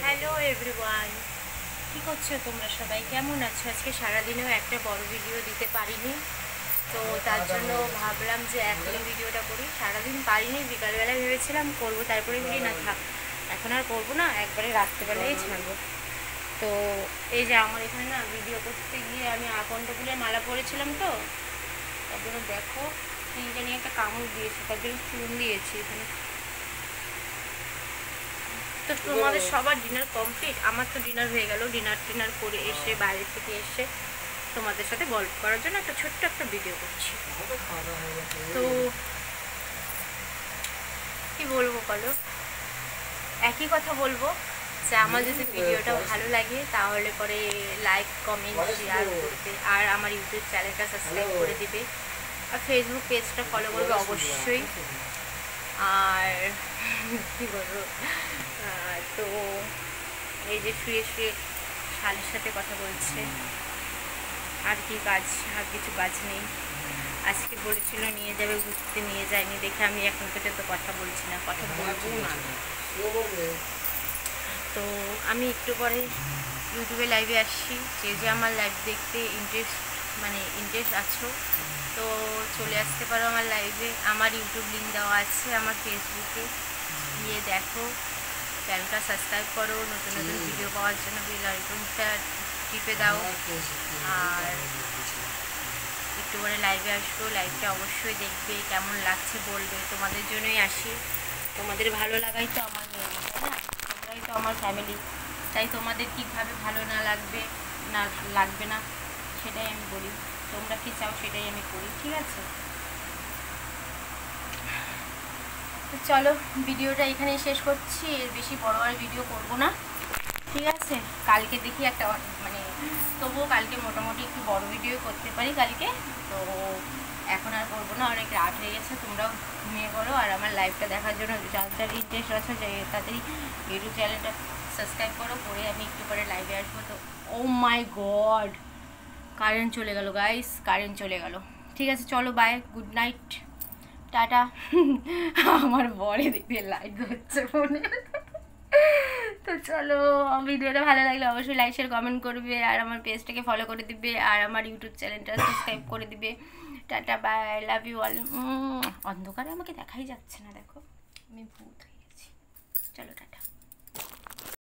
Hello everyone, কী করছো তোমরা সবাই? কেমন আছো? আজকে সারাদিনেও একটা বড় ভিডিও দিতে পারিনি, তো তার জন্য ভাবলাম যে এখনই ভিডিওটা করি। সারাদিন পারিনি, বিকালবেলায় ভেবেছিলাম করবো, তারপরে বলি না থাক, এখন আর করবো না, একবারে রাত্রেবেলায় ছাড়বো। তো এই যে আমার এখানে না ভিডিও করতে গিয়ে আমি আকন্দ ফুলের মালা পরেছিলাম, তো তার জন্য দেখো তিনটা নিয়ে একটা কামড় দিয়েছি, তার জন্য চুন দিয়েছি এখানে। তো তোমাদের সবার ডিনার কমপ্লিট, আমার তো ডিনার হয়ে গেল। ডিনার করে এসে বাইরে থেকে এসে তোমাদের সাথে গল্প করার জন্য একটা ছোট্ট একটা ভিডিও করছি। তো কি বলবো বলো, একই কথা বলবো যে আমার যদি ভিডিওটা ভালো লাগে তাহলে পরে লাইক কমেন্ট শেয়ার করবে, আর আমার ইউটিউব চ্যানেলটা সাবস্ক্রাইব করে দিবে, আর ফেসবুক পেজটা ফলো করবে অবশ্যই। আর কী বলবো, তো এই যে শুয়ে শুয়ে শালের সাথে কথা বলছে, আর কি কাজ, আর কিছু কাজ নেই। আজকে বলেছিল নিয়ে যাবে ঘুরতে, নিয়ে যায়নি দেখে আমি এখন থেকে তো কথা বলছি না, কথা বলবো না। তো আমি একটু পরে ইউটিউবে লাইভে আসছি, যে আমার লাইভ দেখতে ইন্টারেস্ট আছো তো চলে আসতে পারো আমার লাইভে। আমার ইউটিউব লিঙ্ক দেওয়া আছে আমার ফেসবুকে, গিয়ে দেখো, চ্যানেলটা সাবস্ক্রাইব করো, নতুন নতুন ভিডিও পাওয়ার জন্য বেল আইকনটা টিপে দাও। আর একটু পরে লাইভে আসবো, লাইভটা অবশ্যই দেখবে, কেমন লাগছে বলবে, তোমাদের জন্যই আসি, তোমাদের ভালো লাগাই তো আমার নিয়ম, তাই না? তোমরাই তো আমার ফ্যামিলি, তাই তোমাদের কীভাবে ভালো না লাগবে না সেটাই আমি বলি, তোমরা কি চাও সেটাই আমি করি, ঠিক আছে? তো চলো ভিডিওটা এখানেই শেষ করছি, এর বেশি বড় আর ভিডিও করব না, ঠিক আছে? কালকে দেখি একটা তবুও কালকে মোটামুটি একটু বড় ভিডিও করতে পারি কালকে। তো এখন আর করবো না, অনেক রাত হয়ে গেছে, তোমরাও ঘুমিয়ে পড়ো। আর আমার লাইভটা দেখার জন্য যার ইন্টারেস্ট আছে যে তাড়াতাড়ি ইউটিউব চ্যানেলটা সাবস্ক্রাইব করো, করে আমি একটু পরে লাইভে আসবো। তো ও মাই গড, কারেন্ট চলে গেল গাইস, কারেন্ট চলে গেল। ঠিক আছে চলো, বাই, গুড নাইট, টাটা। আমার বরে দেখতে লাইট হচ্ছে ফোনে। তো চলো, ভিডিওটা ভালো লাগলে অবশ্যই লাইক শেয়ার কমেন্ট করবে, আর আমার পেজটাকে ফলো করে দিবে, আর আমার ইউটিউব চ্যানেলটা সাবস্ক্রাইব করে দিবে। Tata, bye, love you all. অন্ধকারে আমাকে দেখাই যাচ্ছে না, দেখো আমি ভূত হয়ে গেছি। চলো টাটা।